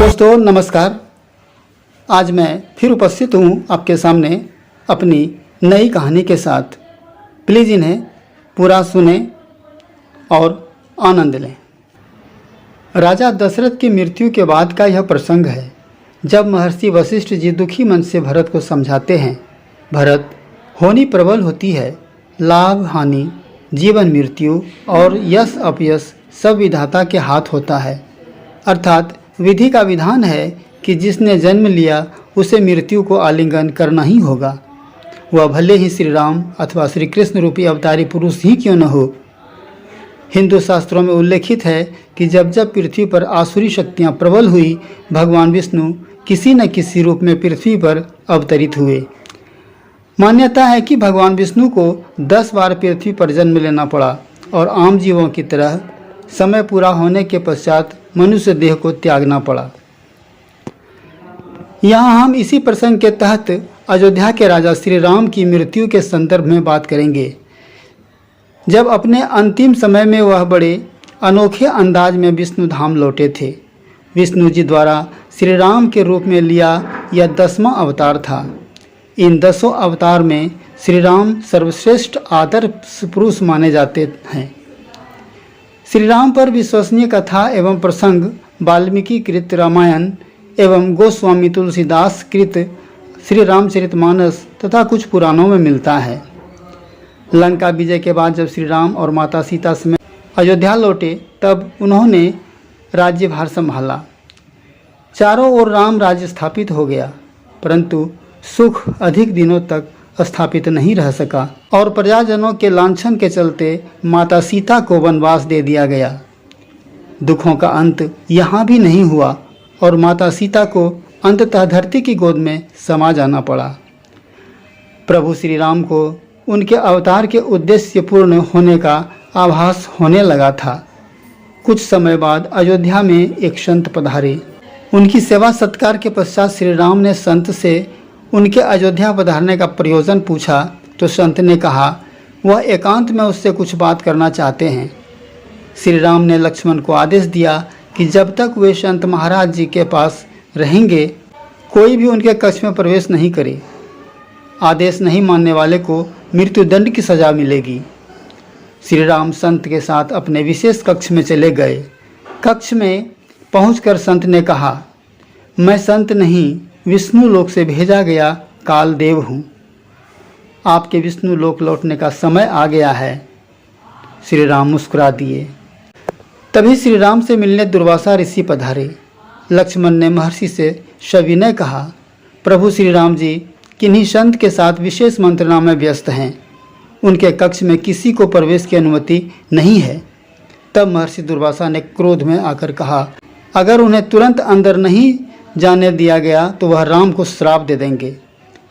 दोस्तों नमस्कार। आज मैं फिर उपस्थित हूँ आपके सामने अपनी नई कहानी के साथ। प्लीज़ इन्हें पूरा सुने और आनंद लें। राजा दशरथ की मृत्यु के बाद का यह प्रसंग है जब महर्षि वशिष्ठ जी दुखी मन से भरत को समझाते हैं। भरत, होनी प्रबल होती है, लाभ हानि, जीवन मृत्यु और यश अपयश सब विधाता के हाथ होता है। अर्थात विधि का विधान है कि जिसने जन्म लिया उसे मृत्यु को आलिंगन करना ही होगा, वह भले ही श्री राम अथवा श्री कृष्ण रूपी अवतारी पुरुष ही क्यों न हो। हिंदू शास्त्रों में उल्लेखित है कि जब जब पृथ्वी पर आसुरी शक्तियां प्रबल हुई, भगवान विष्णु किसी न किसी रूप में पृथ्वी पर अवतरित हुए। मान्यता है कि भगवान विष्णु को 10 बार पृथ्वी पर जन्म लेना पड़ा और आम जीवों की तरह समय पूरा होने के पश्चात मनुष्य देह को त्यागना पड़ा। यहाँ हम इसी प्रसंग के तहत अयोध्या के राजा श्री राम की मृत्यु के संदर्भ में बात करेंगे। जब अपने अंतिम समय में वह बड़े अनोखे अंदाज में विष्णु धाम लौटे थे। विष्णु जी द्वारा श्री राम के रूप में लिया यह 10वां अवतार था। इन 10 अवतार में श्री राम सर्वश्रेष्ठ आदर्श पुरुष माने जाते हैं। श्री राम पर विश्वसनीय कथा एवं प्रसंग वाल्मीकि कृत रामायण एवं गोस्वामी तुलसीदास कृत श्री रामचरितमानस तथा कुछ पुराणों में मिलता है। लंका विजय के बाद जब श्री राम और माता सीता समेत अयोध्या लौटे तब उन्होंने राज्यभार संभाला। चारों ओर राम राज्य स्थापित हो गया, परंतु सुख अधिक दिनों तक स्थापित नहीं रह सका और प्रजाजनों के लांछन के चलते माता सीता को वनवास दे दिया गया। दुखों का अंत यहाँ भी नहीं हुआ और माता सीता को अंततः धरती की गोद में समा जाना पड़ा। प्रभु श्री राम को उनके अवतार के उद्देश्य पूर्ण होने का आभास होने लगा था। कुछ समय बाद अयोध्या में एक संत पधारे। उनकी सेवा सत्कार के पश्चात श्री राम ने संत से उनके अयोध्या पधारने का प्रयोजन पूछा तो संत ने कहा वह एकांत में उससे कुछ बात करना चाहते हैं। श्री राम ने लक्ष्मण को आदेश दिया कि जब तक वे संत महाराज जी के पास रहेंगे कोई भी उनके कक्ष में प्रवेश नहीं करे। आदेश नहीं मानने वाले को मृत्युदंड की सजा मिलेगी। श्री राम संत के साथ अपने विशेष कक्ष में चले गए। कक्ष में पहुंचकर संत ने कहा, मैं संत नहीं, विष्णु लोक से भेजा गया काल देव हूँ। आपके विष्णु लोक लौटने का समय आ गया है। श्री राम मुस्कुरा दिए। तभी श्री राम से मिलने दुर्वासा ऋषि पधारे। लक्ष्मण ने महर्षि से सविनय कहा, प्रभु श्री राम जी किन्हीं संत के साथ विशेष मंत्रणा में व्यस्त हैं, उनके कक्ष में किसी को प्रवेश की अनुमति नहीं है। तब महर्षि दुर्वासा ने क्रोध में आकर कहा, अगर उन्हें तुरंत अंदर नहीं जाने दिया गया तो वह राम को श्राप दे देंगे।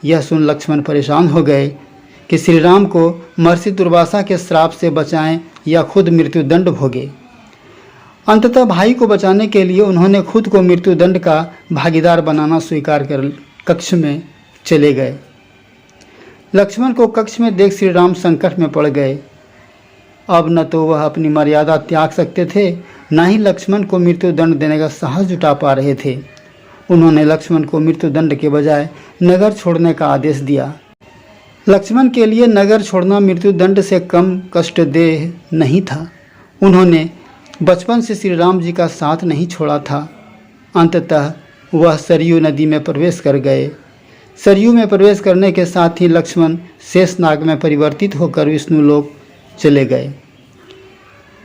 यह सुन लक्ष्मण परेशान हो गए कि श्री राम को महर्षि दुर्वासा के श्राप से बचाएं या खुद मृत्युदंड भोगे। अंततः भाई को बचाने के लिए उन्होंने खुद को मृत्युदंड का भागीदार बनाना स्वीकार कर कक्ष में चले गए। लक्ष्मण को कक्ष में देख श्री राम संकट में पड़ गए। अब न तो वह अपनी मर्यादा त्याग सकते थे, न ही लक्ष्मण को मृत्युदंड देने का साहस जुटा पा रहे थे। उन्होंने लक्ष्मण को मृत्युदंड के बजाय नगर छोड़ने का आदेश दिया। लक्ष्मण के लिए नगर छोड़ना मृत्युदंड से कम कष्टदेह नहीं था। उन्होंने बचपन से श्री राम जी का साथ नहीं छोड़ा था। अंततः वह सरयू नदी में प्रवेश कर गए। सरयू में प्रवेश करने के साथ ही लक्ष्मण शेषनाग में परिवर्तित होकर विष्णु लोक चले गए।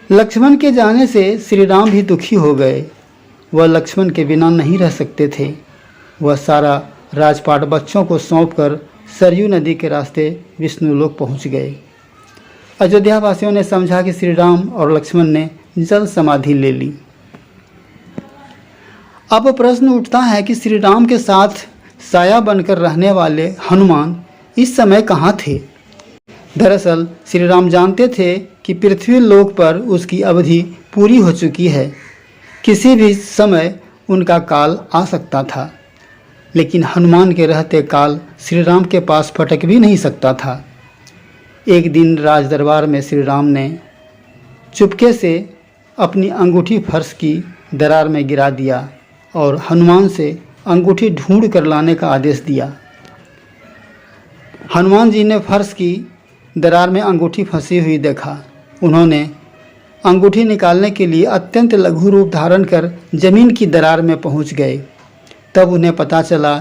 लक्ष्मण के जाने से श्री राम भी दुखी हो गए। वह लक्ष्मण के बिना नहीं रह सकते थे। वह सारा राजपाट बच्चों को सौंपकर सरयू नदी के रास्ते विष्णु लोक पहुंच गए। अयोध्या वासियों ने समझा कि श्री राम और लक्ष्मण ने जल समाधि ले ली। अब प्रश्न उठता है कि श्री राम के साथ साया बनकर रहने वाले हनुमान इस समय कहाँ थे। दरअसल श्री राम जानते थे कि पृथ्वी लोक पर उसकी अवधि पूरी हो चुकी है। किसी भी समय उनका काल आ सकता था, लेकिन हनुमान के रहते काल श्री राम के पास फटक भी नहीं सकता था। एक दिन राज दरबार में श्री राम ने चुपके से अपनी अंगूठी फर्श की दरार में गिरा दिया और हनुमान से अंगूठी ढूंढ कर लाने का आदेश दिया। हनुमान जी ने फर्श की दरार में अंगूठी फंसी हुई देखा। उन्होंने अंगूठी निकालने के लिए अत्यंत लघु रूप धारण कर जमीन की दरार में पहुंच गए। तब उन्हें पता चला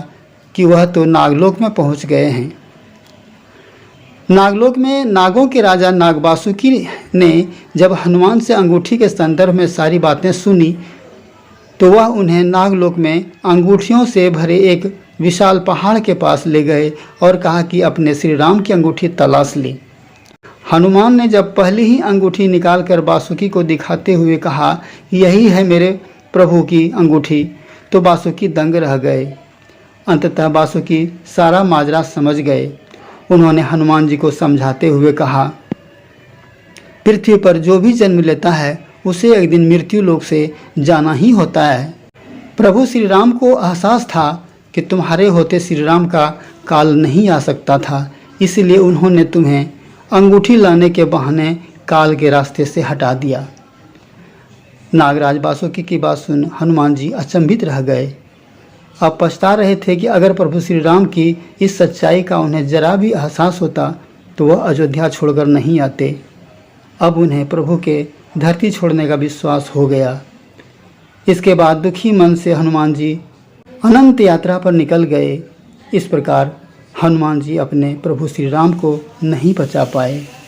कि वह तो नागलोक में पहुंच गए हैं। नागलोक में नागों के राजा नागवासुकी ने जब हनुमान से अंगूठी के संदर्भ में सारी बातें सुनी तो वह उन्हें नागलोक में अंगूठियों से भरे एक विशाल पहाड़ के पास ले गए और कहा कि अपने श्री राम की अंगूठी तलाश ले। हनुमान ने जब पहली ही अंगूठी निकालकर वासुकी को दिखाते हुए कहा, यही है मेरे प्रभु की अंगूठी, तो वासुकी दंग रह गए। अंततः वासुकी सारा माजरा समझ गए। उन्होंने हनुमान जी को समझाते हुए कहा, पृथ्वी पर जो भी जन्म लेता है उसे एक दिन मृत्यु लोक से जाना ही होता है। प्रभु श्री राम को एहसास था कि तुम्हारे होते श्री राम का काल नहीं आ सकता था, इसलिए उन्होंने तुम्हें अंगूठी लाने के बहाने काल के रास्ते से हटा दिया। नागराज वासुकी की बात सुन हनुमान जी अचंभित रह गए। अब पछता रहे थे कि अगर प्रभु श्री राम की इस सच्चाई का उन्हें जरा भी एहसास होता तो वह अयोध्या छोड़कर नहीं आते। अब उन्हें प्रभु के धरती छोड़ने का विश्वास हो गया। इसके बाद दुखी मन से हनुमान जी अनंत यात्रा पर निकल गए। इस प्रकार हनुमान जी अपने प्रभु श्री राम को नहीं बचा पाए।